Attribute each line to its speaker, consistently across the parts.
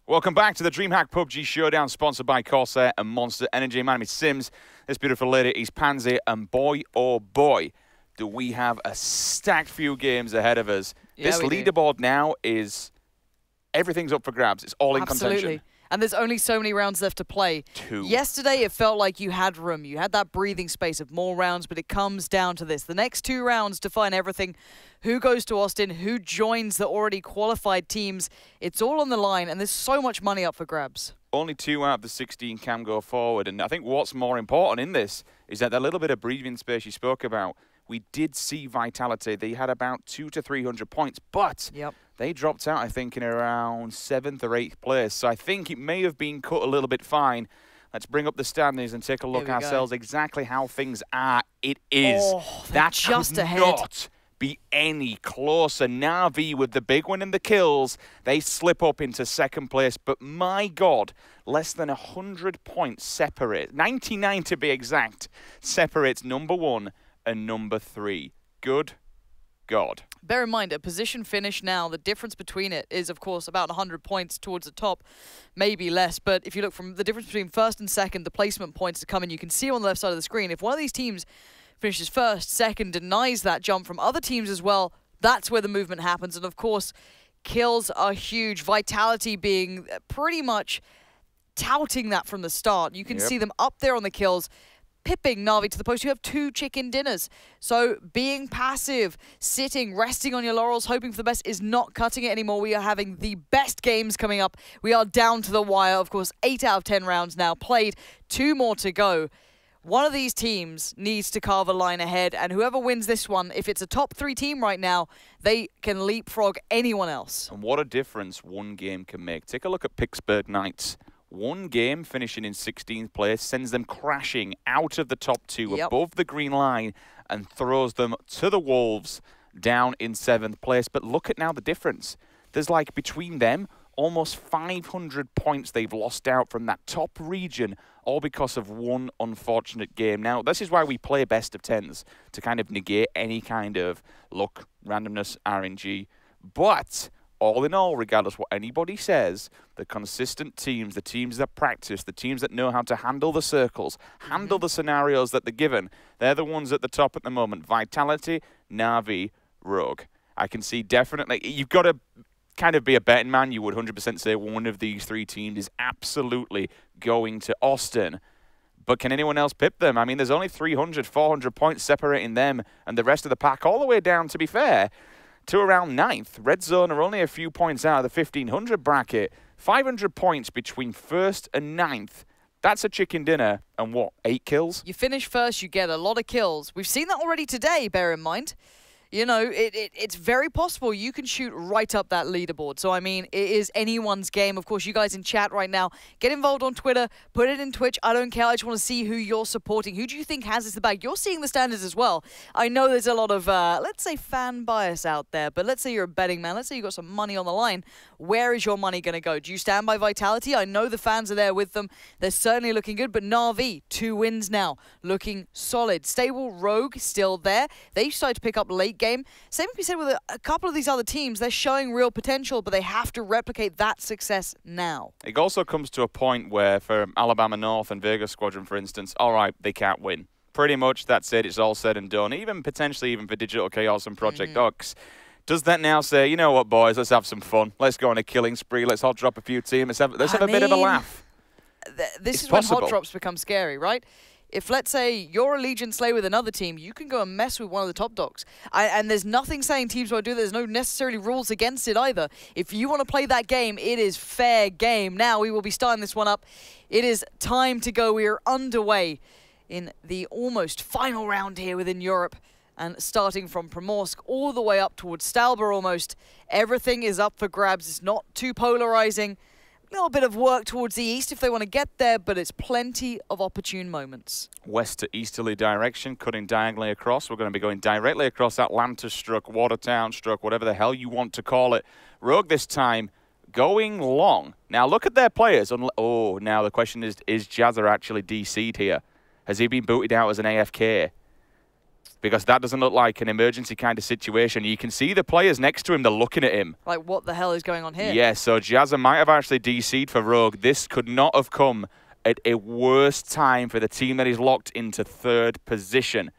Speaker 1: Welcome back to the DreamHack PUBG Showdown, sponsored by Corsair and Monster Energy. My name is Sims. This beautiful lady is Pansy, and boy, oh boy, do we have a stacked few games ahead of us. Yeah, this leaderboard now is, everything's up for grabs. It's all in contention.
Speaker 2: And there's only so many rounds left to play.
Speaker 1: 2.
Speaker 2: Yesterday, it felt like you had room. You had that breathing space of more rounds, but it comes down to this. The next 2 rounds define everything. Who goes to Austin? Who joins the already qualified teams? It's all on the line, and there's so much money up for grabs.
Speaker 1: Only 2 out of the 16 can go forward. And I think what's more important in this is that the little bit of breathing space you spoke about, we did see Vitality. They had about 200 to 300 points, but they dropped out, I think, in around 7th or 8th place. So I think it may have been cut a little bit fine. Let's bring up the standings and take a look ourselves exactly how things are. It is. That just could not be any closer. Na'Vi with the big win in the kills. They slip up into 2nd place, but my God, less than 100 points separate, 99 to be exact, separates number 1 and number 3. Good God.
Speaker 2: Bear in mind, a position finish now, the difference between it is, of course, about 100 points towards the top, maybe less. But if you look from the difference between 1st and 2nd, the placement points to come in, you can see on the left side of the screen, if one of these teams finishes 1st, 2nd, denies that jump from other teams as well, that's where the movement happens. And, of course, kills are huge. Vitality being pretty much touting that from the start. You can see them up there on the kills, pipping Na'Vi to the post. You have 2 chicken dinners. So being passive, sitting, resting on your laurels, hoping for the best is not cutting it anymore. We are having the best games coming up. We are down to the wire. Of course, 8 out of 10 rounds now played. 2 more to go. One of these teams needs to carve a line ahead, and whoever wins this one, if it's a top 3 team right now, they can leapfrog anyone else.
Speaker 1: And what a difference one game can make. Take a look at Pittsburgh Knights. 1 game finishing in 16th place sends them crashing out of the top 2 above the green line and throws them to the Wolves down in 7th place. But look at now the difference. There's like between them almost 500 points they've lost out from that top region, all because of one unfortunate game. Now, this is why we play best of 10s, to kind of negate any kind of luck, randomness, RNG. But all in all, regardless what anybody says, the consistent teams, the teams that practice, the teams that know how to handle the circles, handle the scenarios that they're given, they're the ones at the top at the moment. Vitality, Na'Vi, Rogue. I can see definitely, you've got to kind of be a betting man. You would 100% say one of these 3 teams is absolutely going to Austin. But can anyone else pip them? I mean, there's only 300, 400 points separating them and the rest of the pack all the way down, to be fair, to around 9th. Red Zone are only a few points out of the 1500 bracket. 500 points between 1st and 9th. That's a chicken dinner and what, 8 kills?
Speaker 2: You finish 1st, you get a lot of kills. We've seen that already today, bear in mind. You know, it's very possible you can shoot right up that leaderboard. So, I mean, it is anyone's game. Of course, you guys in chat right now, get involved on Twitter, put it in Twitch. I don't care. I just want to see who you're supporting. Who do you think has this in the bag? You're seeing the standards as well. I know there's a lot of, let's say, fan bias out there, but let's say you're a betting man. Let's say you've got some money on the line. Where is your money going to go? Do you stand by Vitality? I know the fans are there with them. They're certainly looking good, but Na'Vi, 2 wins now, looking solid. Stable Rogue, still there. They decided to pick up late game. Same can be said with a couple of these other teams. They're showing real potential, but they have to replicate that success now.
Speaker 1: It also comes to a point where, for Alabama North and Vegas Squadron, for instance, all right, they can't win. Pretty much that's it. It's all said and done. Even potentially even for Digital Chaos and Project Ox. Does that now say, you know what, boys, let's have some fun. Let's go on a killing spree. Let's hot drop a few teams. Let's have a bit of a laugh.
Speaker 2: This is when hot drops become scary, right? If, let's say, you're a Legion Slayer with another team, you can go and mess with one of the top dogs. And there's nothing saying teams won't do that. There's no necessarily rules against it either. If you want to play that game, it is fair game. Now we will be starting this one up. It is time to go. We are underway in the almost final round here within Europe. And starting from Primorsk all the way up towards Stalber almost. Everything is up for grabs. It's not too polarizing. A little bit of work towards the east if they want to get there, but it's plenty of opportune moments.
Speaker 1: West to easterly direction, cutting diagonally across. We're going to be going directly across Atlanta struck, Watertown struck, whatever the hell you want to call it. Rogue this time going long. Now look at their players. Oh, now the question is Jazza actually DC'd here? Has he been booted out as an AFK? because that doesn't look like an emergency kind of situation. You can see the players next to him, they're looking at him.
Speaker 2: Like, what the hell is going on here?
Speaker 1: Yeah, so Jazza might have actually DC'd for Rogue. This could not have come at a worse time for the team that is locked into 3rd position.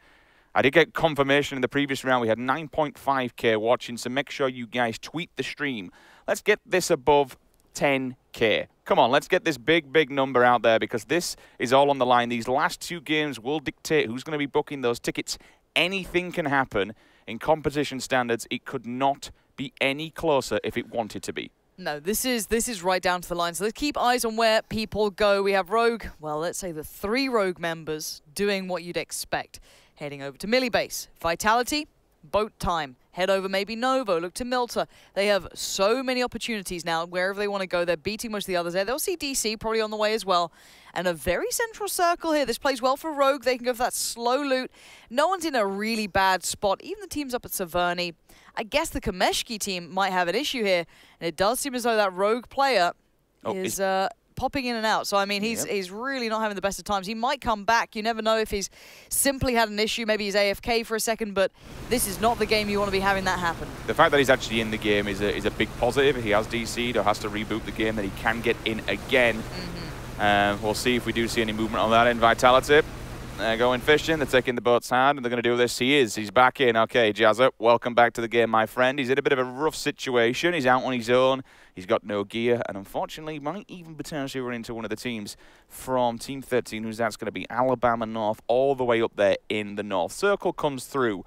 Speaker 1: I did get confirmation in the previous round. We had 9.5k watching, so make sure you guys tweet the stream. Let's get this above 10k. Come on, let's get this big, big number out there, because this is all on the line. These last 2 games will dictate who's going to be booking those tickets. Anything can happen. In competition standards, it could not be any closer if it wanted to be.
Speaker 2: No, this is right down to the line. So let's keep eyes on where people go. We have Rogue, well, let's say the 3 Rogue members doing what you'd expect. Heading over to Millie Base. Vitality, boat time. Head over maybe Novo, look to Milta. They have so many opportunities now wherever they want to go. They're beating most of the others there. They'll see DC probably on the way as well. And a very central circle here. This plays well for Rogue. They can go for that slow loot. No one's in a really bad spot. Even the teams up at Saverny. I guess the Kameshki team might have an issue here. And it does seem as though that Rogue player is popping in and out. So, I mean, he's really not having the best of times. He might come back. You never know if he's simply had an issue. Maybe he's AFK for a second, but this is not the game you want to be having that happen.
Speaker 1: The fact that he's actually in the game is a big positive. He has DC'd or has to reboot the game, that he can get in again. We'll see if we do see any movement on that end. Vitality, they're going fishing. They're taking the boat's hand, and they're going to do this. He's back in. Okay, Jazza, welcome back to the game, my friend. He's in a bit of a rough situation. He's out on his own. He's got no gear, and unfortunately might even potentially run into one of the teams from Team 13, who's that's going to be Alabama North, all the way up there in the north. Circle comes through.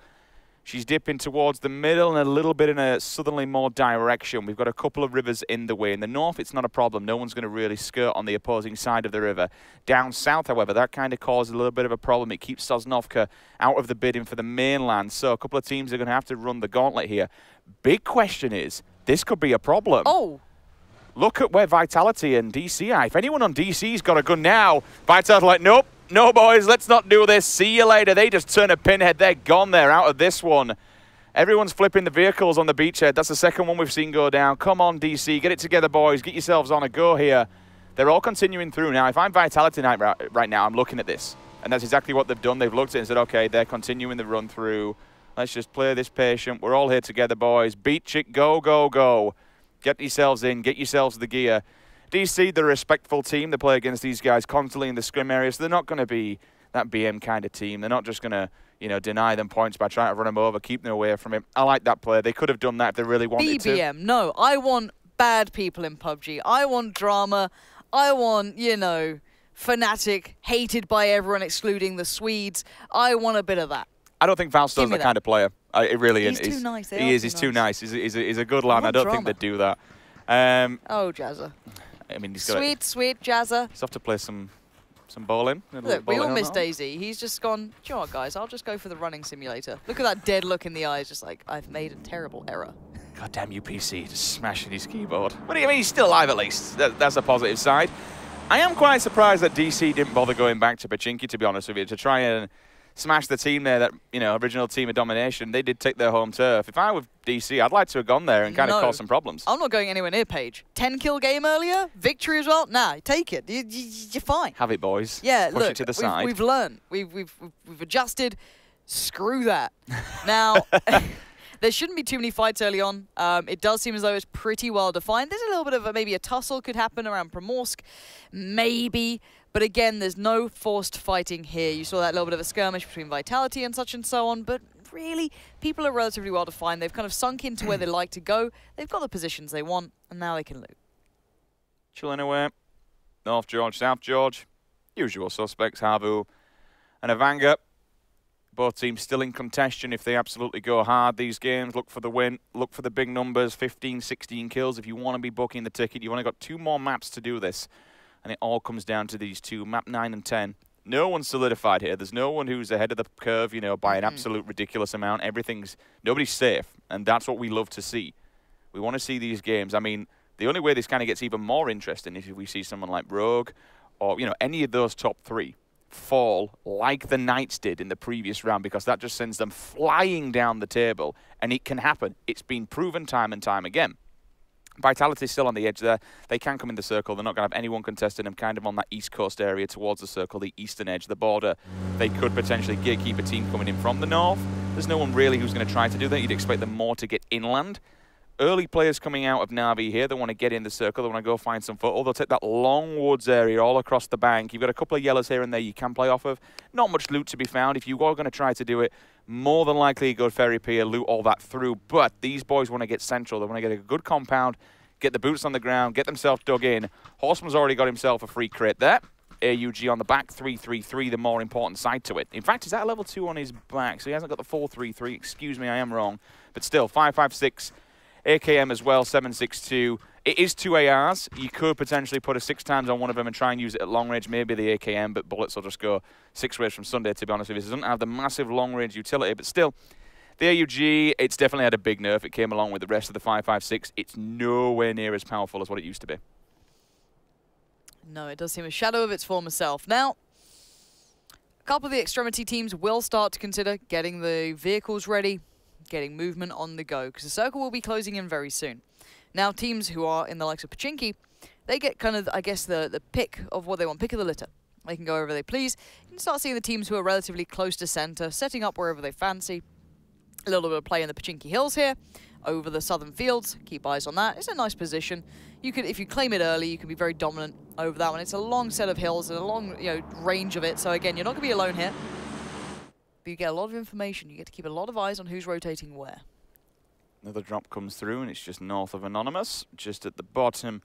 Speaker 1: She's dipping towards the middle and a little bit in a southerly more direction. We've got a couple of rivers in the way. In the north, it's not a problem. No one's going to really skirt on the opposing side of the river. Down south, however, that kind of causes a little bit of a problem. It keeps Sosnovka out of the bidding for the mainland. So a couple of teams are going to have to run the gauntlet here. Big question is, this could be a problem.
Speaker 2: Oh.
Speaker 1: Look at where Vitality and DC are. If anyone on DC's got a gun now, Vitality like, nope. No, boys, let's not do this. See you later. They just turn a pinhead. They're gone. They're out of this one. Everyone's flipping the vehicles on the beachhead. That's the second one we've seen go down. Come on, DC. Get it together, boys. Get yourselves on a go here. They're all continuing through. Now, if I'm Vitality right now, I'm looking at this. And that's exactly what they've done. They've looked at it and said, okay, they're continuing the run through. Let's just play this patient. We're all here together, boys. Beach it. Go, go, go. Get yourselves in. Get yourselves the gear. DC, they're a respectful team. They play against these guys constantly in the scrim area, so they're not going to be that BM kind of team. They're not just going to, you know, deny them points by trying to run them over, keep them away from him. I like that play. They could have done that if they really wanted to.
Speaker 2: BBM, no. I want bad people in PUBG. I want drama. I want, you know, fanatic, hated by everyone, excluding the Swedes. I want a bit of that.
Speaker 1: I don't think Valstone's that kind of player. It really
Speaker 2: is.
Speaker 1: He's
Speaker 2: too nice.
Speaker 1: He's too nice. He's a good lad. I don't think they'd do that.
Speaker 2: Oh, Jazza.
Speaker 1: I mean, he's
Speaker 2: sweet Jazza.
Speaker 1: He's off to play some bowling.
Speaker 2: Look, we all miss Daisy. He's just gone, do you know what, guys? I'll just go for the running simulator. Look at that dead look in the eyes, just like, I've made a terrible error.
Speaker 1: Goddamn UPC, just smashing his keyboard. What do you mean? He's still alive at least. That's a positive side. I am quite surprised that DC didn't bother going back to Pachinki, to be honest with you, to try and smash the team there, that, you know, original team of domination. They did take their home turf. If I were DC, I'd like to have gone there and kind of cause some problems.
Speaker 2: I'm not going anywhere near Paige. 10-kill game earlier, victory as well. Nah, take it. You're fine.
Speaker 1: Have it, boys.
Speaker 2: Yeah,
Speaker 1: push
Speaker 2: look,
Speaker 1: it to the side.
Speaker 2: We've learned. We've adjusted. Screw that. Now, there shouldn't be too many fights early on. It does seem as though it's pretty well defined. There's a little bit of maybe a tussle could happen around Primorsk, maybe. But again, there's no forced fighting here. You saw that little bit of a skirmish between Vitality and such and so on, but really, people are relatively well defined. They've kind of sunk into where they like to go. They've got the positions they want, and now they can loot.
Speaker 1: Chilling away. North George, South George. Usual suspects, Havu and Avanga. Both teams still in contention if they absolutely go hard these games. Look for the win. Look for the big numbers, 15, 16 kills. If you want to be booking the ticket, you've only got 2 more maps to do this. And it all comes down to these 2, map 9 and 10. No one's solidified here. There's no one who's ahead of the curve, you know, by an absolute ridiculous amount. Nobody's safe, and that's what we love to see. We want to see these games. I mean, the only way this kind of gets even more interesting is if we see someone like Rogue or, you know, any of those top 3 fall like the Knights did in the previous round, because that just sends them flying down the table, and it can happen. It's been proven time and time again. Vitality's still on the edge there. They can come in the circle. They're not going to have anyone contesting them kind of on that east coast area towards the circle, the eastern edge, the border. They could potentially keep a team coming in from the north. There's no one really who's going to try to do that. You'd expect them more to get inland. Early players coming out of Na'Vi here, they want to get in the circle, they want to go find some foothold. They'll take that long woods area all across the bank. You've got a couple of yellows here and there you can play off of. Not much loot to be found. If you are going to try to do it, more than likely go Ferry Pier, loot all that through. But these boys want to get central. They want to get a good compound, get the boots on the ground, get themselves dug in. Horseman's already got himself a free crit there. AUG on the back, 333, the more important side to it. In fact, he's at a level 2 on his back, so he hasn't got the full 3-3. Excuse me, I am wrong. But still, 5.56. AKM as well, 7.62. It is 2 ARs. You could potentially put a 6 times on one of them and try and use it at long range, maybe the AKM, but bullets will just go 6 ways from Sunday, to be honest with you. It doesn't have the massive long range utility, but still, the AUG, it's definitely had a big nerf. It came along with the rest of the 5.56. It's nowhere near as powerful as what it used to be.
Speaker 2: No, it does seem a shadow of its former self. Now, a couple of the extremity teams will start to consider getting the vehicles ready, getting movement on the go, because the circle will be closing in very soon. Now, teams who are in the likes of Pachinki, they get kind of, I guess, the pick of what they want, pick of the litter. They can go wherever they please. You can start seeing the teams who are relatively close to center, setting up wherever they fancy. A little bit of play in the Pachinki Hills here, over the southern fields. Keep eyes on that. It's a nice position. You could, if you claim it early, you can be very dominant over that one. It's a long set of hills and a long, range of it. So again, you're not going to be alone here. But you get a lot of information. You get to keep a lot of eyes on who's rotating where.
Speaker 1: Another drop comes through, and it's just north of Anonymous, just at the bottom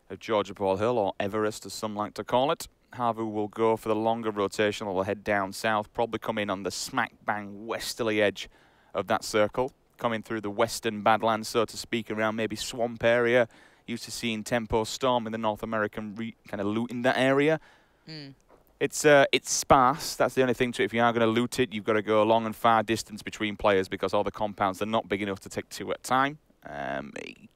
Speaker 1: of Georgia Paul Hill, or Everest, as some like to call it. Havu will go for the longer rotation, or will head down south, probably come in on the smack-bang westerly edge of that circle, coming through the western Badlands, so to speak, around maybe swamp area. Used to seeing Tempo Storm in the North American kind of loot in that area. It's sparse. That's the only thing to it. If you are going to loot it, you've got to go a long and far distance between players because all the compounds are not big enough to take 2 at a time.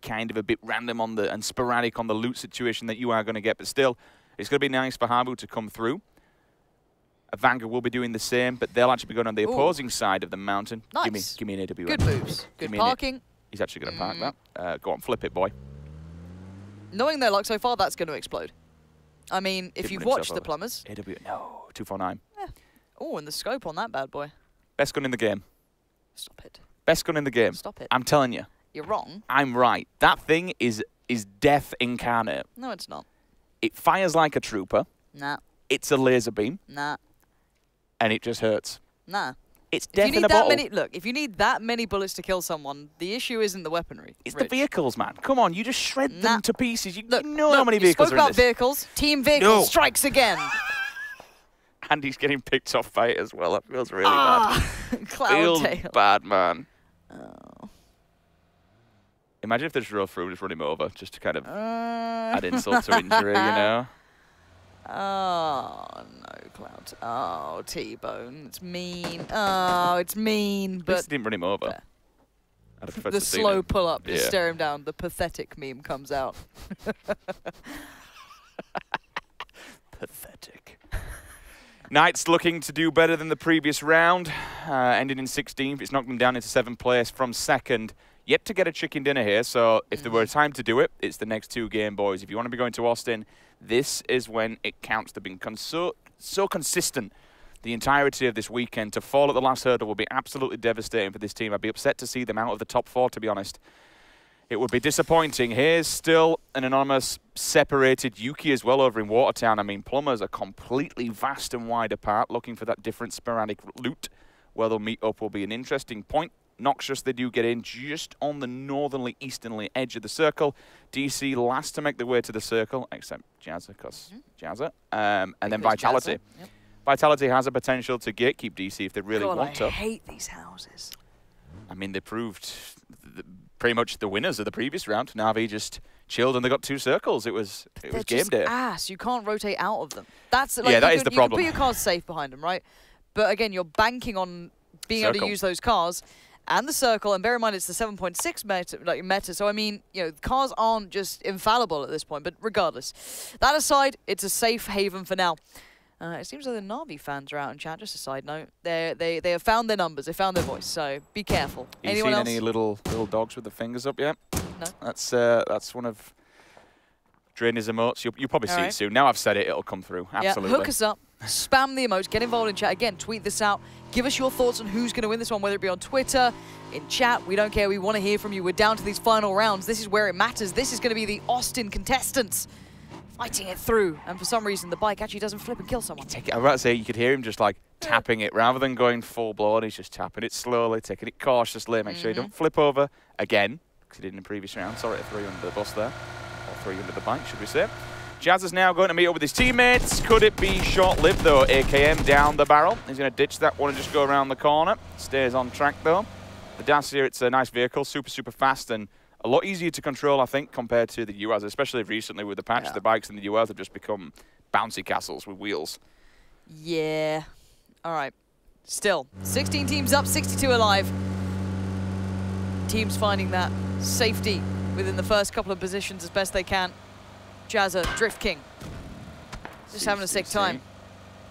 Speaker 1: Kind of a bit random on the and sporadic on the loot situation that you are going to get, but still, it's going to be nice for Habu to come through. Vanguard will be doing the same, but they'll actually be going on the opposing side of the mountain.
Speaker 2: Nice.
Speaker 1: Give me an AWM.
Speaker 2: Good moves. Good parking.
Speaker 1: He's actually going to park that. Go on, flip it, boy.
Speaker 2: Knowing their luck so far, that's going to explode. I mean, if you've watched the Plumbers.
Speaker 1: No, 249.
Speaker 2: Yeah. Oh, and the scope on that bad boy.
Speaker 1: Best gun in the game.
Speaker 2: Stop it.
Speaker 1: Best gun in the game.
Speaker 2: Stop it.
Speaker 1: I'm telling you.
Speaker 2: You're wrong.
Speaker 1: I'm right. That thing is death incarnate.
Speaker 2: No, it's not.
Speaker 1: It fires like a trooper.
Speaker 2: Nah.
Speaker 1: It's a laser beam.
Speaker 2: Nah.
Speaker 1: And it just hurts.
Speaker 2: Nah.
Speaker 1: It's death in a bottle.
Speaker 2: Look, if you need that many bullets to kill someone, the issue isn't the weaponry.
Speaker 1: It's the vehicles, man. Come on, you just shred them to pieces. You
Speaker 2: look,
Speaker 1: know how many vehicles are in this.
Speaker 2: Spoke about vehicles. Team Vehicle strikes again.
Speaker 1: And he's getting picked off by it as well. That feels really bad.
Speaker 2: Cloud tail.
Speaker 1: Feels bad, man.
Speaker 2: Oh.
Speaker 1: Imagine if they just roll through, just run him over, just to kind of add insult to injury, you know?
Speaker 2: Oh, no, Cloud. Oh, T-Bone. It's mean. Oh, it's mean. But
Speaker 1: at least didn't run him over.
Speaker 2: The slow pull-up, just stare him down. The pathetic meme comes out.
Speaker 1: Pathetic. Knights looking to do better than the previous round. Ended in 16th. It's knocked them down into 7th place from 2nd. Yet to get a chicken dinner here, so if there were a time to do it, it's the next 2 game, boys. If you want to be going to Austin, this is when it counts. They've been so consistent the entirety of this weekend. To fall at the last hurdle would be absolutely devastating for this team. I'd be upset to see them out of the top 4, to be honest. It would be disappointing. Here's still an Anonymous separated Yuki as well over in Watertown. I mean, Plumbers are completely vast and wide apart, looking for that different sporadic loot. Where they'll meet up will be an interesting point. Noxious, they do get in just on the northerly, easternly edge of the circle. DC last to make their way to the circle, except Jazza, because Jazza. And then Vitality.
Speaker 2: Yep.
Speaker 1: Vitality has a potential to gatekeep DC if they really want to.
Speaker 2: I hate these houses.
Speaker 1: I mean, they proved pretty much the winners of the previous round. Na'Vi just chilled and they got 2 circles. It was game day.
Speaker 2: Ass. You can't rotate out of them. That's like,
Speaker 1: yeah, that is the problem.
Speaker 2: You can put your cars safe behind them, right? But again, you're banking on being able to use those cars. And the circle, and bear in mind it's the 7.6 meta, so I mean, cars aren't just infallible at this point, but regardless. That aside, it's a safe haven for now. It seems like the Na'Vi fans are out in chat, just a side note. They have found their numbers, they found their voice, so be careful.
Speaker 1: You
Speaker 2: Anyone
Speaker 1: seen
Speaker 2: else?
Speaker 1: any little dogs with the fingers up yet?
Speaker 2: No.
Speaker 1: That's one of Drain's emotes. You'll probably see it soon. Now I've said it, it'll come through. Absolutely.
Speaker 2: Yeah, hook us up, spam the emotes, get involved in chat. Again, tweet this out. Give us your thoughts on who's going to win this one, whether it be on Twitter, in chat. We don't care. We want to hear from you. We're down to these final rounds. This is where it matters. This is going to be the Austin contestants fighting it through. And for some reason, the bike actually doesn't flip and kill someone.
Speaker 1: I was about to say, you could hear him just like tapping it. Rather than going full blown, he's just tapping it slowly, taking it cautiously. Make sure you don't flip over again, because he did in the previous round. Sorry to throw you under the bus there. Or throw you under the bike, should we say. Jazz is now going to meet up with his teammates. Could it be short-lived, though? AKM down the barrel. He's going to ditch that one and just go around the corner. Stays on track, though. The Dacia, it's a nice vehicle, super fast, and a lot easier to control, I think, compared to the UAZ, especially recently with the patch. Yeah. The bikes in the UAZ have just become bouncy castles with wheels.
Speaker 2: Yeah. All right. Still, 16 teams up, 62 alive. Teams finding that safety within the first couple of positions as best they can. Jazza, Drift King. Just having a sick time.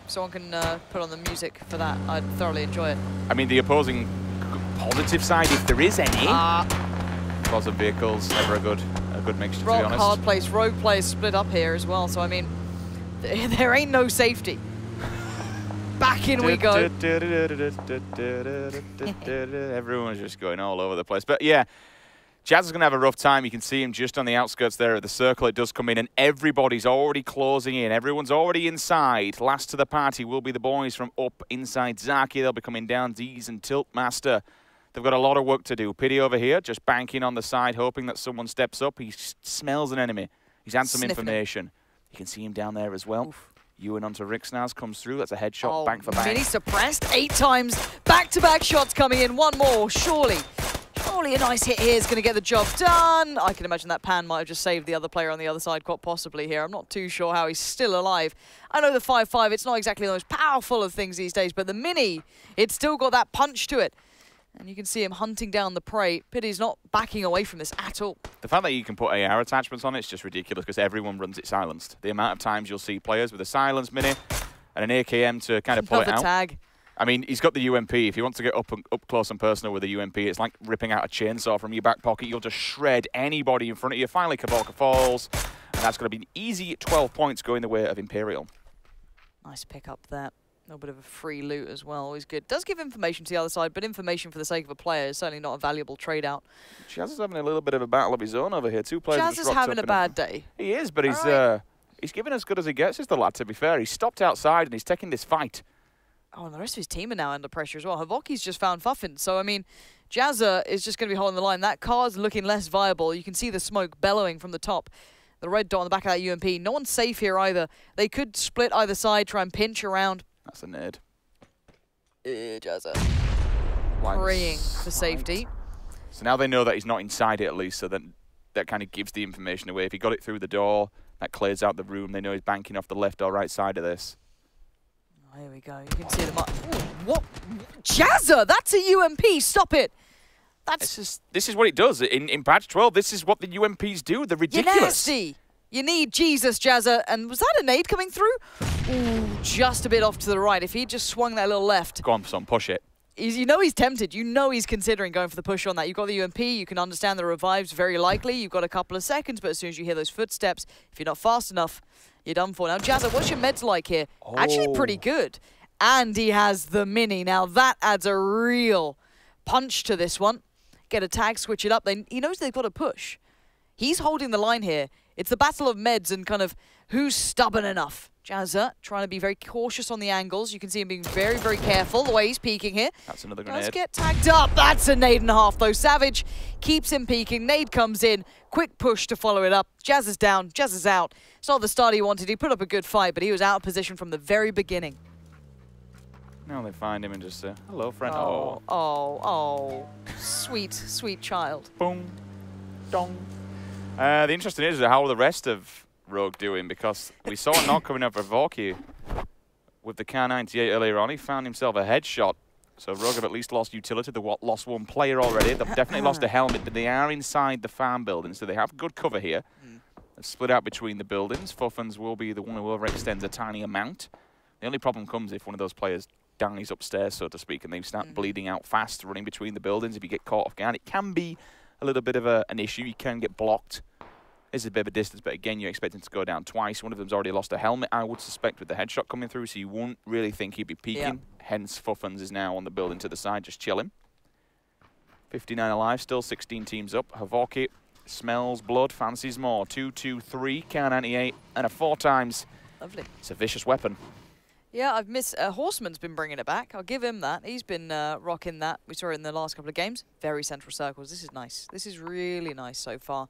Speaker 2: Someone can put on the music for that. I'd thoroughly enjoy it.
Speaker 1: I mean, the opposing positive side, if there is any. Positive vehicles, never a good mixture, to be honest.
Speaker 2: Hard place, rogue players split up here as well. So, I mean, there ain't no safety. Back in we go.
Speaker 1: Everyone's just going all over the place. But, yeah. Jazz is going to have a rough time. You can see him just on the outskirts there of the circle. It does come in, and everybody's already closing in. Everyone's already inside. Last to the party will be the boys from up inside Zaki. They'll be coming down. Deez and Tiltmaster. They've got a lot of work to do. Pity over here, just banking on the side, hoping that someone steps up. He smells an enemy. He's had some information. You can see him down there as well. Oof. Ewan onto Rixnaz comes through. That's a headshot, bank for bank.
Speaker 2: Mini suppressed 8 times. Back-to-back shots coming in. One more, surely. Surely a nice hit here is going to get the job done. I can imagine that Pan might have just saved the other player on the other side quite possibly here. I'm not too sure how he's still alive. I know the 5.5, it's not exactly the most powerful of things these days, but the Mini, it's still got that punch to it. And you can see him hunting down the prey. Pity's not backing away from this at all.
Speaker 1: The fact that you can put AR attachments on it is just ridiculous because everyone runs it silenced. The amount of times you'll see players with a silence Mini and an AKM to kind of pull it out.
Speaker 2: Tag.
Speaker 1: I mean, he's got the UMP. If you want to get up close and personal with the UMP, it's like ripping out a chainsaw from your back pocket. You'll just shred anybody in front of you. Finally, Kavolka falls. And that's going to be an easy 12 points going the way of Imperial.
Speaker 2: Nice pick up there. A little bit of a free loot as well. Always good. Does give information to the other side, but information for the sake of a player is certainly not a valuable trade-out.
Speaker 1: Jazz is having a little bit of a battle of his own over here. Two players.
Speaker 2: Jazz is having a bad day.
Speaker 1: He is, but he's giving as good as he gets, is the lad, to be fair. He's stopped outside and he's taking this fight.
Speaker 2: Oh, and the rest of his team are now under pressure as well. Havoki's just found Fuffin. So, I mean, Jazza is just going to be holding the line. That car's looking less viable. You can see the smoke bellowing from the top. The red dot on the back of that UMP. No one's safe here either. They could split either side, try and pinch around.
Speaker 1: That's a nade.
Speaker 2: Jazza. Praying for safety.
Speaker 1: So now they know that he's not inside it at least, so that kind of gives the information away. If he got it through the door, that clears out the room. They know he's banking off the left or right side of this.
Speaker 2: Here we go. You can see them up. What? Jazza! That's a UMP! Stop it!
Speaker 1: This is what it does. In patch 12, this is what the UMPs do. They're ridiculous.
Speaker 2: You're nasty! You need Jesus, Jazza. And was that a nade coming through? Ooh, just a bit off to the right. If he just swung that little left.
Speaker 1: Go on, son, push it.
Speaker 2: You know he's tempted. You know he's considering going for the push on that. You've got the UMP. You can understand the revives very likely. You've got a couple of seconds, but as soon as you hear those footsteps, if you're not fast enough, you're done for. Now, Jazza, what's your meds like here? Oh. Actually pretty good. And he has the Mini. Now, that adds a real punch to this one. Get a tag, switch it up. He knows they've got to push. He's holding the line here. It's the battle of meds and kind of who's stubborn enough. Jazza trying to be very cautious on the angles. You can see him being very, very careful the way he's peeking here.
Speaker 1: That's another grenade.
Speaker 2: Let's get tagged up. That's a nade and a half, though. Savage keeps him peeking. Nade comes in. Quick push to follow it up. Jazz is down. Jazz is out. It's not the start he wanted. He put up a good fight, but he was out of position from the very beginning.
Speaker 1: Now they find him and just say, hello, friend.
Speaker 2: Oh. Sweet, sweet child.
Speaker 1: Boom. Dong. The interesting is how the rest of Rogue doing, because we saw a knock coming up for Vorky with the Kar 98 earlier on. He found himself a headshot. So Rogue have at least lost utility. They lost one player already. They've definitely lost a helmet, but they are inside the farm building, so they have good cover here. They've split out between the buildings. Fuffins will be the one who overextends a tiny amount. The only problem comes if one of those players dies upstairs, so to speak, and they start bleeding out fast, running between the buildings. If you get caught off guard, it can be a little bit of an issue. You can get blocked. This is a bit of a distance, but again, you're expecting to go down twice. One of them's already lost a helmet, I would suspect, with the headshot coming through, so you won't really think he'd be peeking.
Speaker 2: Yep.
Speaker 1: Hence, Fuffens is now on the building to the side, just chilling. 59 alive, still 16 teams up. Havoki smells blood, fancies more. 2-2-3, Kar98, and a 4 times.
Speaker 2: Lovely.
Speaker 1: It's a vicious weapon.
Speaker 2: Yeah, I've missed... Horseman's been bringing it back. I'll give him that. He's been rocking that. We saw it in the last couple of games. Very central circles. This is nice. This is really nice so far.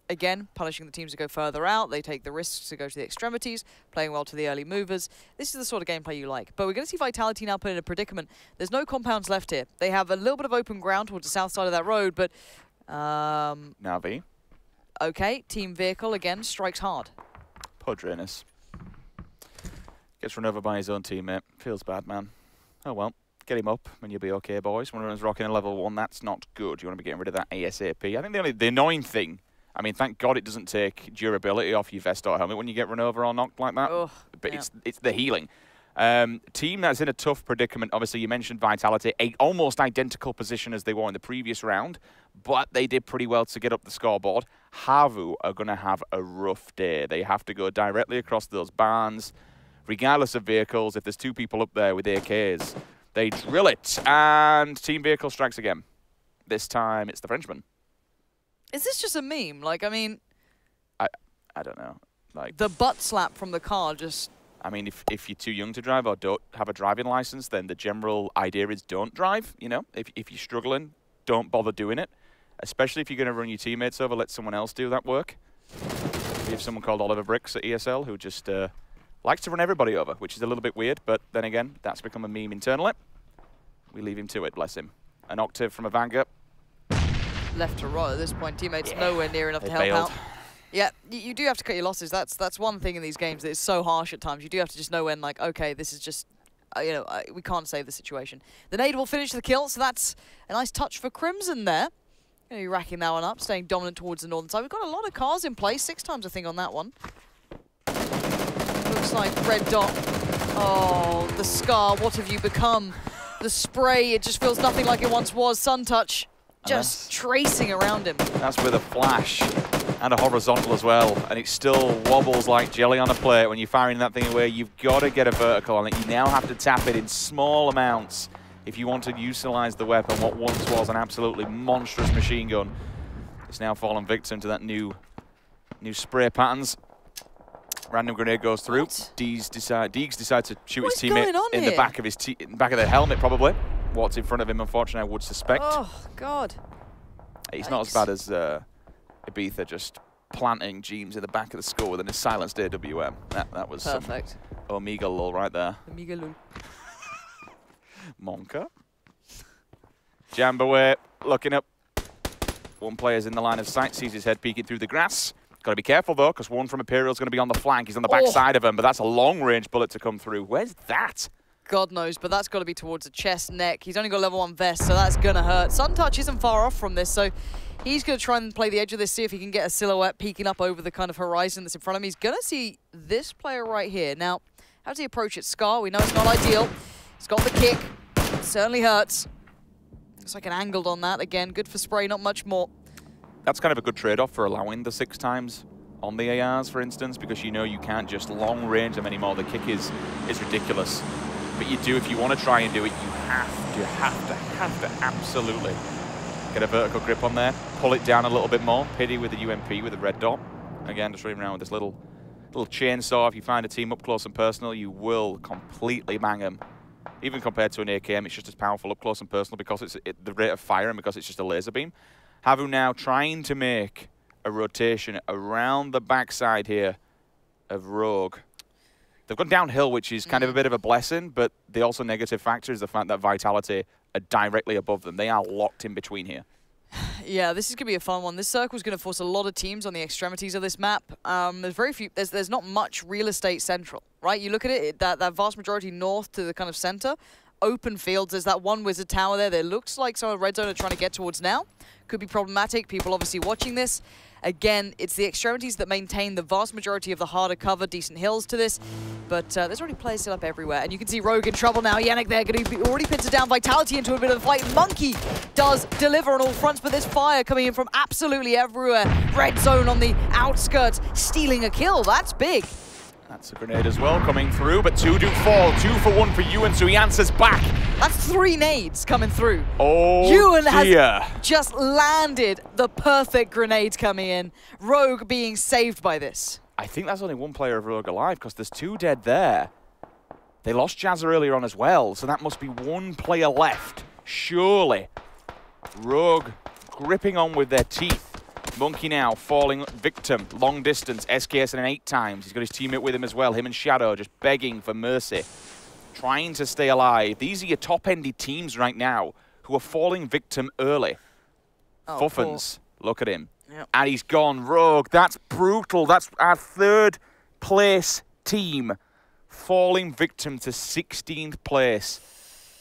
Speaker 2: Again, punishing the teams to go further out. They take the risks to go to the extremities, playing well to the early movers. This is the sort of gameplay you like. But we're going to see Vitality now put in a predicament. There's no compounds left here. They have a little bit of open ground towards the south side of that road, but...
Speaker 1: Navi.
Speaker 2: Okay, team vehicle again strikes hard.
Speaker 1: Podrinus. Gets run over by his own teammate. Feels bad, man. Oh well. Get him up and you'll be okay, boys. When everyone's rocking a level 1, that's not good. You want to be getting rid of that ASAP. I think the annoying thing, I mean, thank God it doesn't take durability off your vest or helmet when you get run over or knocked like that.
Speaker 2: Oh,
Speaker 1: but
Speaker 2: yeah.
Speaker 1: it's the healing. Team that's in a tough predicament. Obviously, you mentioned Vitality, a almost identical position as they were in the previous round, but they did pretty well to get up the scoreboard. Havu are going to have a rough day. They have to go directly across those barns, regardless of vehicles. If there's 2 people up there with AKs, they drill it, and team vehicle strikes again. This time, it's the Frenchman.
Speaker 2: Is this just a meme? Like, I mean...
Speaker 1: I don't know. Like
Speaker 2: the butt slap from the car just...
Speaker 1: I mean, if you're too young to drive or don't have a driving license, then the general idea is don't drive, you know? If you're struggling, don't bother doing it. Especially if you're going to run your teammates over, let someone else do that work. We have someone called Oliver Bricks at ESL who just likes to run everybody over, which is a little bit weird, but then again, that's become a meme internally. We leave him to it, bless him. An octave from a Vanga.
Speaker 2: Left to right at this point. Teammates nowhere near enough to help out. Yeah, you do have to cut your losses. That's one thing in these games that is so harsh at times. You do have to just know when, like, okay, this is just, you know, we can't save the situation. The nade will finish the kill, so that's a nice touch for Crimson there. Going to be racking that one up, staying dominant towards the northern side. We've got a lot of cars in place, 6 times I think on that one. Looks like red dot. Oh, the scar, what have you become? The spray, it just feels nothing like it once was. Sun touch, just tracing around him.
Speaker 1: That's with a flash and a horizontal as well, and it still wobbles like jelly on a plate when you're firing that thing away. You've got to get a vertical on it. You now have to tap it in small amounts if you want to utilize the weapon. What once was an absolutely monstrous machine gun, it's now fallen victim to that new spray patterns. Random grenade goes through. Deegs decides to shoot his teammate in the back of the helmet, probably. What's in front of him, unfortunately, I would suspect.
Speaker 2: Oh, God.
Speaker 1: He's not as bad as Ibiza just planting James in the back of the skull with a silenced AWM. That was
Speaker 2: perfect.
Speaker 1: Omega lull right there.
Speaker 2: Omega lull.
Speaker 1: Monka. Jambaway looking up. One player's in the line of sight, sees his head peeking through the grass. Got to be careful, though, because one from Imperial's going to be on the flank. He's on the back side of him, but that's a long-range bullet to come through. Where's that?
Speaker 2: God knows, but that's got to be towards the chest, neck. He's only got level 1 vest, so that's going to hurt. Sun Touch isn't far off from this, so he's going to try and play the edge of this, see if he can get a silhouette peeking up over the kind of horizon that's in front of him. He's going to see this player right here. Now, how does he approach it? Scar, we know it's not ideal. He's got the kick. It certainly hurts. Looks like an angled on that. Again, good for spray, not much more.
Speaker 1: That's kind of a good trade-off for allowing the 6 times on the ARs, for instance, because you know you can't just long range them anymore. The kick is ridiculous. But you do, if you want to try and do it, you have to absolutely get a vertical grip on there. Pull it down a little bit more. Pity with the UMP with the red dot. Again, just running around with this little chainsaw. If you find a team up close and personal, you will completely bang them. Even compared to an AKM, it's just as powerful up close and personal because it's the rate of fire and because it's just a laser beam. Havu now trying to make a rotation around the backside here of Rogue. They've gone downhill, which is kind of a bit of a blessing, but the also negative factor is the fact that Vitality are directly above them. They are locked in between here.
Speaker 2: Yeah, this is going to be a fun one. This circle is going to force a lot of teams on the extremities of this map. There's very few. There's not much real estate central, right? You look at it, that vast majority north to the kind of center. open fields. There's that one wizard tower there that looks like some of the red zone are trying to get towards now. Could be problematic. People obviously watching this. Again, it's the extremities that maintain the vast majority of the harder cover, decent hills to this. But there's already players set up everywhere. And you can see Rogue in trouble now. Yannick there going to be already pins it down. Vitality into a bit of a fight. Monkey does deliver on all fronts, but there's fire coming in from absolutely everywhere. Red zone on the outskirts, stealing a kill. That's big.
Speaker 1: That's a grenade as well coming through, but 2 do fall. 2 for 1 for Ewan, so he answers back.
Speaker 2: That's 3 nades coming through.
Speaker 1: Oh,
Speaker 2: Ewan
Speaker 1: dear.
Speaker 2: has just landed the perfect grenades coming in. Rogue being saved by this.
Speaker 1: I think that's only 1 player of Rogue alive because there's 2 dead there. They lost Jazza earlier on as well, so that must be 1 player left. Surely. Rogue gripping on with their teeth. Monkey now falling victim, long distance, SKS in 8 times. He's got his teammate with him as well. Him and Shadow just begging for mercy. Trying to stay alive. These are your top-ended teams right now who are falling victim early.
Speaker 2: Oh,
Speaker 1: Fuffens, look at him.
Speaker 2: Yep.
Speaker 1: And he's gone Rogue. That's brutal. That's our 3rd place team falling victim to 16th place.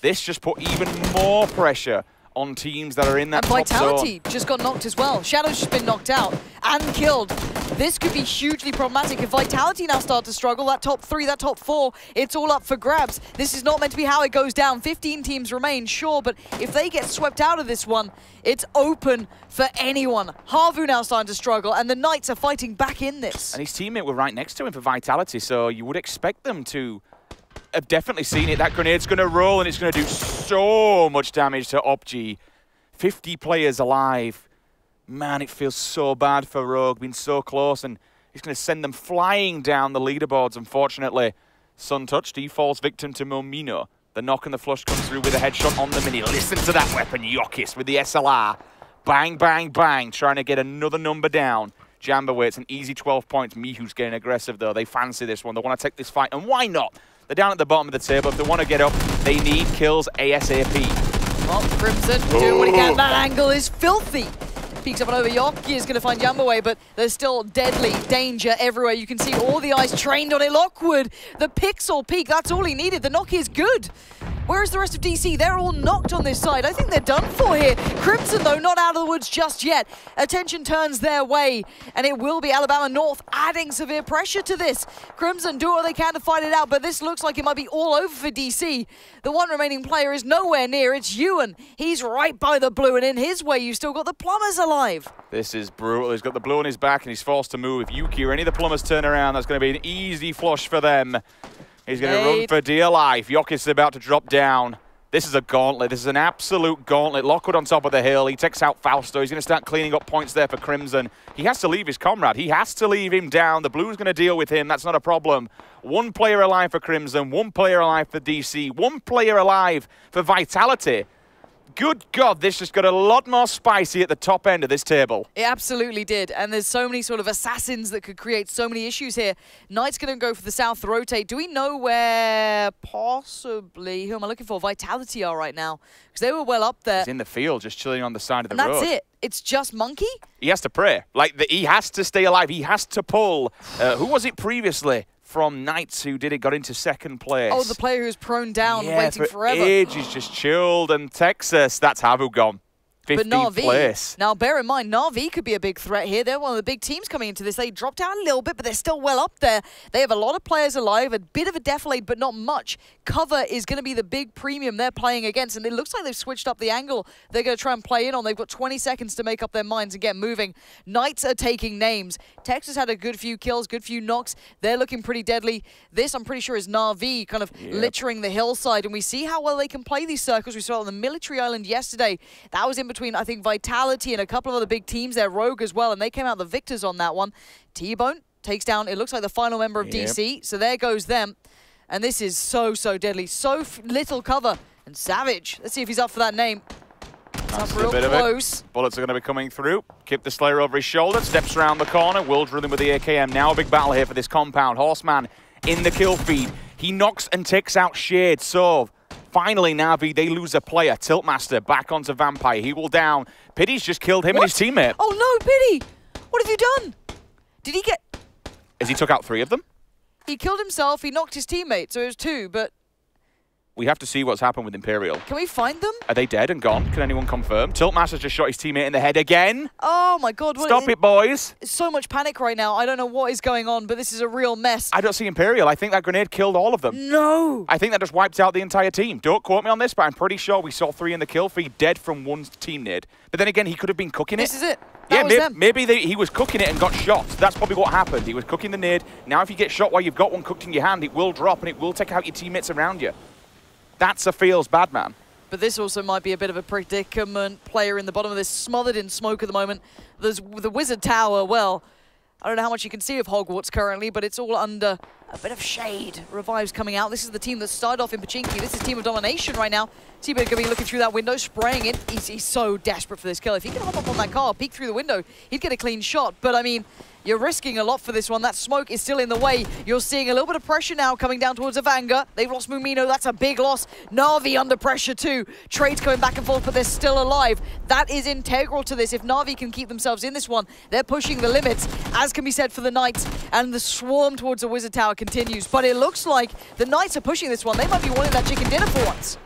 Speaker 1: This just put even more pressure on teams that are in that top zone.
Speaker 2: Vitality just got knocked as well. Shadow's just been knocked out and killed. This could be hugely problematic. If Vitality now start to struggle, that top 3, that top 4, it's all up for grabs. This is not meant to be how it goes down. 15 teams remain, sure, but if they get swept out of this one, it's open for anyone. Harvu now starting to struggle, and the Knights are fighting back in this.
Speaker 1: And his teammate were right next to him for Vitality, so you would expect them to have definitely seen it. That grenade's going to roll, and it's going to do so much damage to OpG. 50 players alive. Man, it feels so bad for Rogue. Been so close, and he's going to send them flying down the leaderboards, unfortunately. Suntouched, he falls victim to Momino. The knock and the flush comes through with a headshot on the mini. Listen to that weapon, Yokis, with the SLR. Bang, bang, bang, trying to get another number down. Jambaway, it's an easy 12 points. Mihu's getting aggressive, though. They fancy this one. They want to take this fight, and why not? They're down at the bottom of the table. If they want to get up, they need kills ASAP.
Speaker 2: Well, Crimson doing what he can. That angle is filthy. Peeks up and over. Yoki is going to find Jambaway, but there's still deadly danger everywhere. You can see all the eyes trained on it. Lockwood, the pixel peak, that's all he needed. The knock is good. Whereas the rest of DC, they're all knocked on this side. I think they're done for here. Crimson, though, not out of the woods just yet. Attention turns their way, and it will be Alabama North adding severe pressure to this. Crimson do what they can to fight it out, but this looks like it might be all over for DC. The one remaining player is nowhere near. It's Ewan. He's right by the blue, and in his way, you've still got the Plumbers alive.
Speaker 1: This is brutal. He's got the blue on his back, and he's forced to move. If Yuki or any of the Plumbers turn around, that's going to be an easy flush for them. He's going to run for dear life. Yokis is about to drop down. This is a gauntlet. This is an absolute gauntlet. Lockwood on top of the hill. He takes out Fausto. He's going to start cleaning up points there for Crimson. He has to leave his comrade. He has to leave him down. The Blue's going to deal with him. That's not a problem. 1 player alive for Crimson. 1 player alive for DC. 1 player alive for Vitality. Good God, this just got a lot more spicy at the top end of this table.
Speaker 2: It absolutely did, and there's so many sort of assassins that could create so many issues here. Knight's going to go for the south rotate. Do we know where possibly, who am I looking for, Vitality are right now? Because they were well up there.
Speaker 1: He's in the field, just chilling on the side of the road.
Speaker 2: And that's it. It's just Monkey?
Speaker 1: He has to pray. Like, he has to stay alive. He has to pull. Who was it previously from Knights who did it, got into 2nd place?
Speaker 2: Oh, the player who's prone down, waiting forever.
Speaker 1: Ages, just chilled. And Texas, that's Havu gone. 15th place.
Speaker 2: Now, bear in mind, Na'Vi could be a big threat here. They're one of the big teams coming into this. They dropped out a little bit, but they're still well up there. They have a lot of players alive, a bit of a defilade, but not much. Cover is going to be the big premium they're playing against, and it looks like they've switched up the angle they're going to try and play in on. They've got 20 seconds to make up their minds and get moving. Knights are taking names. Texas had a good few kills, good few knocks. They're looking pretty deadly. This, I'm pretty sure, is Na'Vi kind of littering the hillside, and we see how well they can play these circles. We saw it on the military island yesterday. That was in between, I think, Vitality and a couple of other big teams there, Rogue as well, and they came out the victors on that one. T-Bone takes down, it looks like the final member of DC, so there goes them. And this is so deadly, so little cover. And Savage, let's see if he's up for that name.
Speaker 1: That's
Speaker 2: real
Speaker 1: a bit
Speaker 2: close.
Speaker 1: Of it. Bullets are going to be coming through. Keep the Slayer over his shoulder, steps around the corner, will drill him with the AKM. Now a big battle here for this compound. Horseman in the kill feed. He knocks and takes out Shade, so finally, Na'Vi, they lose a player. Tiltmaster back onto Vampire. He will down. Pity's just killed him and his teammate.
Speaker 2: Oh no, Pity! What have you done? Did he get...
Speaker 1: As he took out 3 of them?
Speaker 2: He killed himself, he knocked his teammate, so it was 2, but...
Speaker 1: We have to see what's happened with Imperial.
Speaker 2: Can we find them?
Speaker 1: Are they dead and gone? Can anyone confirm? Tiltmaster's just shot his teammate in the head again.
Speaker 2: Oh my god.
Speaker 1: Stop it, boys.
Speaker 2: So much panic right now. I don't know what is going on, but this is a real mess.
Speaker 1: I don't see Imperial. I think that grenade killed all of them.
Speaker 2: No.
Speaker 1: I think that just wiped out the entire team. Don't quote me on this, but I'm pretty sure we saw 3 in the kill feed dead from one team nade. But then again, he could have been cooking it.
Speaker 2: This is it. That was them.
Speaker 1: Maybe he was cooking it and got shot. That's probably what happened. He was cooking the nade. Now if you get shot while you've got one cooked in your hand, it will drop and it will take out your teammates around you. That's a feels bad, man.
Speaker 2: But this also might be a bit of a predicament. Player in the bottom of this, smothered in smoke at the moment. There's the Wizard Tower, well, I don't know how much you can see of Hogwarts currently, but it's all under a bit of shade. Revives coming out. This is the team that started off in Pachinki. This is Team of Domination right now. T-Bird going to be looking through that window, spraying it. He's so desperate for this kill. If he can hop up on that car, peek through the window, he'd get a clean shot. But, I mean, you're risking a lot for this one. That smoke is still in the way. You're seeing a little bit of pressure now coming down towards Avanga. They've lost Mumino. That's a big loss. Na'Vi under pressure too. Trades going back and forth, but they're still alive. That is integral to this. If Na'Vi can keep themselves in this one, they're pushing the limits, as can be said for the Knights. And the swarm towards the Wizard Tower continues. But it looks like the Knights are pushing this one. They might be wanting that chicken dinner for once.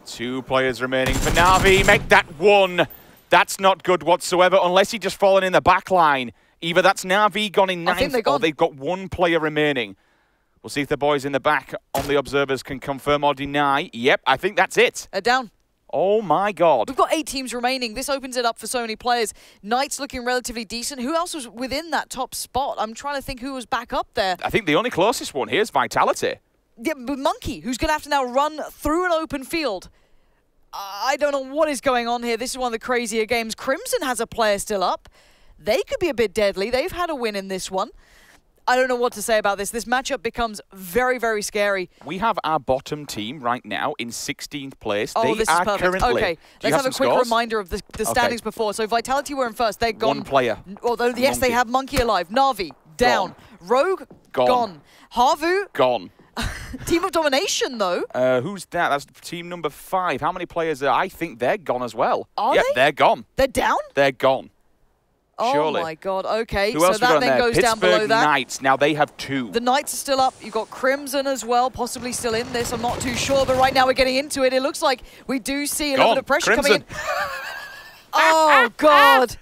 Speaker 1: 2 players remaining for Na'Vi. Make that 1. That's not good whatsoever, unless he just fallen in the back line. Either that's Na'Vi gone in 9th, or they've got 1 player remaining. We'll see if the boys in the back on the observers can confirm or deny. Yep, I think that's it.
Speaker 2: Down.
Speaker 1: Oh my god.
Speaker 2: We've got 8 teams remaining. This opens it up for so many players. Knights looking relatively decent. Who else was within that top spot? I'm trying to think who was back up there.
Speaker 1: I think the only closest one here is Vitality.
Speaker 2: Yeah, but Monkey, who's going to have to now run through an open field. I don't know what is going on here. This is one of the crazier games. Crimson has a player still up. They could be a bit deadly. They've had a win in this one. I don't know what to say about this. This matchup becomes very, very scary.
Speaker 1: We have our bottom team right now in 16th place.
Speaker 2: Oh,
Speaker 1: they
Speaker 2: this
Speaker 1: are
Speaker 2: is perfect.
Speaker 1: Currently,
Speaker 2: okay, let's have a quick reminder of the standings before. So Vitality were in first. They're gone.
Speaker 1: 1 player.
Speaker 2: Although, yes, they have Monkey alive. Na'Vi, down.
Speaker 1: Gone.
Speaker 2: Rogue, gone. Havu,
Speaker 1: gone.
Speaker 2: Team of Domination, though.
Speaker 1: Who's that? That's team number 5. How many players are I think they're gone as well.
Speaker 2: Are
Speaker 1: yep,
Speaker 2: they?
Speaker 1: They're gone.
Speaker 2: They're down?
Speaker 1: They're gone.
Speaker 2: Oh
Speaker 1: Surely.
Speaker 2: my god, okay.
Speaker 1: Who
Speaker 2: so
Speaker 1: else
Speaker 2: that then
Speaker 1: there?
Speaker 2: goes down below that.
Speaker 1: Knights, now they have 2.
Speaker 2: The Knights are still up. You've got Crimson as well, possibly still in this. I'm not too sure, but right now we're getting into it. It looks like we do see a little bit of pressure coming in. Oh god.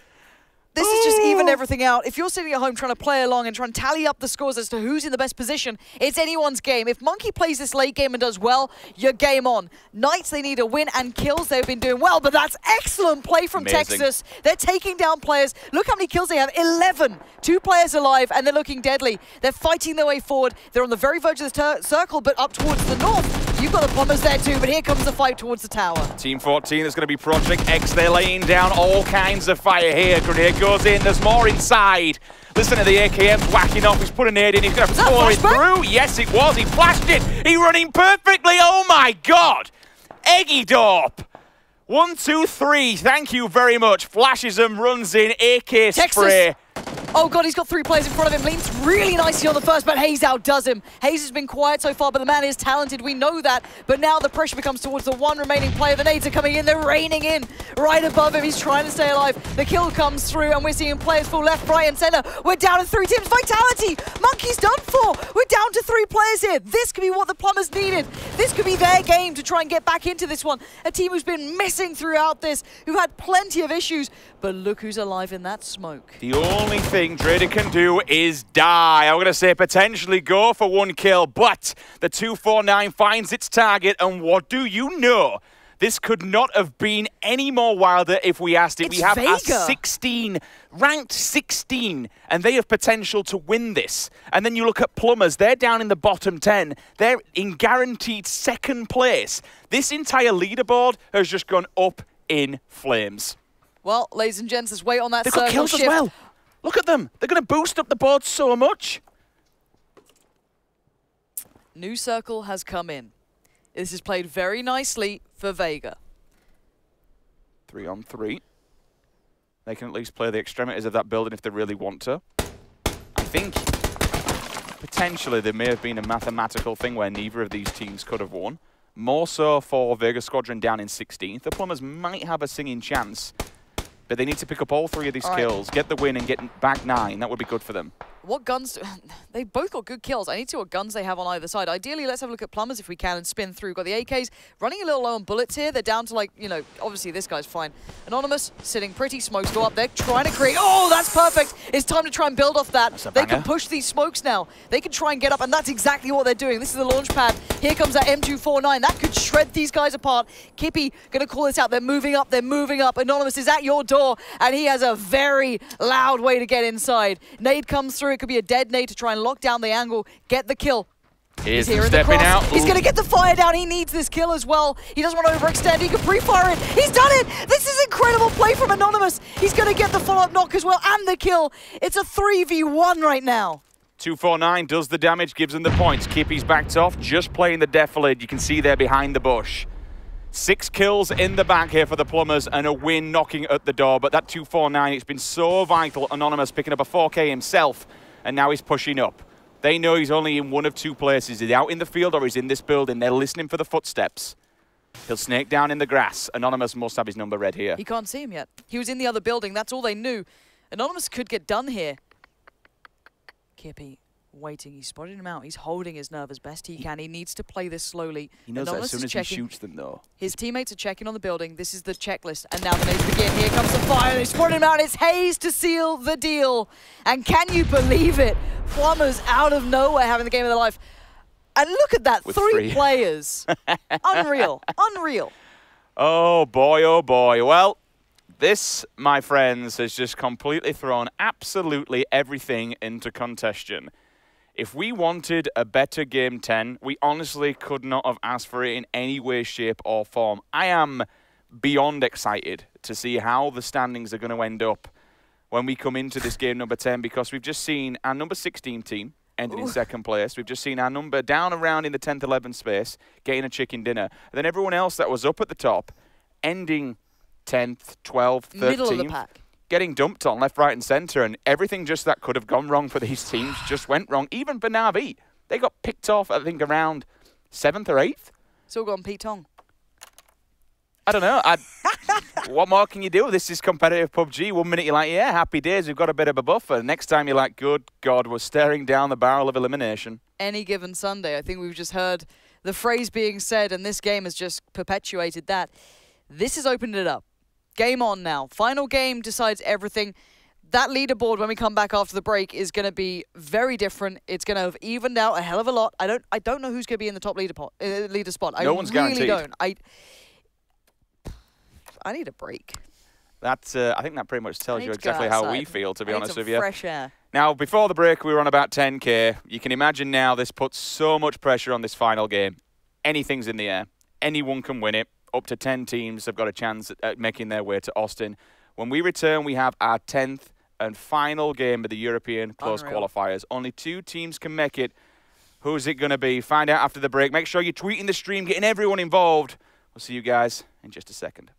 Speaker 2: This is just even everything out. If you're sitting at home trying to play along and trying to tally up the scores as to who's in the best position, it's anyone's game. If Monkey plays this late game and does well, you're game on. Knights, they need a win and kills. They've been doing well, but that's excellent play from Texas. They're taking down players. Look how many kills they have. 11. 2 players alive, and they're looking deadly. They're fighting their way forward. They're on the very verge of the circle, but up towards the north. You've got the bombers there too, but here comes the fight towards the tower.
Speaker 1: Team 14 is going to be Project X. They're laying down all kinds of fire here. Grenade goes in. There's more inside. Listen to the AKM's whacking off. He's put a nade in. He's going to follow it through. Yes, it was. He flashed it. He's running perfectly. Oh, my God. Eggy Dorp. 1, 2, 3. Thank you very much. Flashes them, runs in. AK spray.
Speaker 2: Oh god, he's got 3 players in front of him. Leans really nicely on the first, but Hayes outdoes him. Hayes has been quiet so far, but the man is talented. We know that. But now the pressure becomes towards the 1 remaining player. The nades are coming in. They're raining in right above him. He's trying to stay alive. The kill comes through, and we're seeing players fall left, right, and center. We're down to 3 teams. Vitality! Monkey's done for. We're down to 3 players here. This could be what the Plumbers needed. This could be their game to try and get back into this one. A team who's been missing throughout this, who had plenty of issues. But look who's alive in that smoke.
Speaker 1: The only thing Trader can do is die. I'm going to say potentially go for 1 kill, but the 249 finds its target, and what do you know? This could not have been any more wilder if we asked it.
Speaker 2: It's
Speaker 1: we have
Speaker 2: Vega.
Speaker 1: a 16, ranked 16, and they have potential to win this. And then you look at Plumbers, they're down in the bottom 10. They're in guaranteed 2nd place. This entire leaderboard has just gone up in flames.
Speaker 2: Well, ladies and gents, let's wait on that
Speaker 1: They've
Speaker 2: circle
Speaker 1: got kills
Speaker 2: shift.
Speaker 1: as well. Look at them. They're going to boost up the board so much.
Speaker 2: New circle has come in. This is played very nicely for Vega.
Speaker 1: 3 on 3. They can at least play the extremities of that building if they really want to. I think potentially there may have been a mathematical thing where neither of these teams could have won. More so for Vega Squadron down in 16th. The Plumbers might have a singing chance, but they need to pick up all 3 of these kills, get the win and get back 9. That would be good for them.
Speaker 2: What guns? They both got good kills. I need to see what guns they have on either side. Ideally, let's have a look at Plumbers if we can and spin through. Got the AKs running a little low on bullets here. They're down to, like, you know, obviously this guy's fine. Anonymous sitting pretty. Smokes go up. They're trying to create. Oh, that's perfect. It's time to try and build off that. They can push these smokes now. They can try and get up, and that's exactly what they're doing. This is the launch pad. Here comes that M249. That could shred these guys apart. Kippy gonna call this out. They're moving up. They're moving up. Anonymous is at your door, and he has a very loud way to get inside. Nade comes through. It could be a dead nade to try and lock down the angle, get the kill.
Speaker 1: He's here stepping out.
Speaker 2: He's going to get the fire down. He needs this kill as well. He doesn't want to overextend. He can pre-fire it. He's done it. This is incredible play from Anonymous. He's going to get the follow-up knock as well and the kill. It's a 3v1 right now.
Speaker 1: 249 does the damage, gives him the points. Kippy's backed off, just playing the defilade. You can see there behind the bush. 6 kills in the back here for the Plumbers and a win knocking at the door. But that 249, it's been so vital. Anonymous picking up a 4K himself, and now he's pushing up. They know he's only in one of 2 places. He's out in the field or he's in this building. They're listening for the footsteps. He'll snake down in the grass. Anonymous must have his number read here.
Speaker 2: He can't see him yet. He was in the other building. That's all they knew. Anonymous could get done here. Kippy waiting. He's spotted him out. He's holding his nerve as best he can. He needs to play this slowly.
Speaker 1: He knows that as soon as he shoots them, though.
Speaker 2: His teammates are checking on the building. This is the checklist. And now the nades begin. Here comes the fire. They spotted him out. It's Hayes to seal the deal. And can you believe it? Plumbers out of nowhere having the game of their life. And look at that. 3 players. Unreal. Unreal.
Speaker 1: Oh, boy, oh, boy. Well, this, my friends, has just completely thrown absolutely everything into contention. If we wanted a better Game 10, we honestly could not have asked for it in any way, shape, or form. I am beyond excited to see how the standings are going to end up when we come into this game number 10, because we've just seen our number 16 team ended in 2nd place. We've just seen our number down around in the 10th, 11th space, getting a chicken dinner. And then everyone else that was up at the top, ending 10th, 12th, 13th.
Speaker 2: Middle of the pack.
Speaker 1: Getting dumped on left, right, and centre, and everything just that could have gone wrong for these teams just went wrong. Even for Na'Vi, they got picked off, I think, around 7th or 8th.
Speaker 2: It's all gone Pete Tong.
Speaker 1: I don't know. What more can you do? This is competitive PUBG. 1 minute you're like, yeah, happy days, we've got a bit of a buffer. Next time you're like, good God, we're staring down the barrel of elimination.
Speaker 2: Any given Sunday. I think we've just heard the phrase being said, and this game has just perpetuated that. This has opened it up. Game on now. Final game decides everything. That leaderboard, when we come back after the break, is going to be very different. It's going to have evened out a hell of a lot. I don't know who's going to be in the top leader spot.
Speaker 1: No one's guaranteed.
Speaker 2: I really don't. I need a break.
Speaker 1: That's, I think that pretty much tells you exactly how we feel, to be honest with you.
Speaker 2: Fresh air.
Speaker 1: Now, before the break, we were on about 10K. You can imagine now this puts so much pressure on this final game. Anything's in the air. Anyone can win it. Up to 10 teams have got a chance at making their way to Austin. When we return, we have our 10th and final game of the European Close Qualifiers. Only 2 teams can make it. Who's it going to be? Find out after the break. Make sure you're tweeting the stream, getting everyone involved. We'll see you guys in just a second.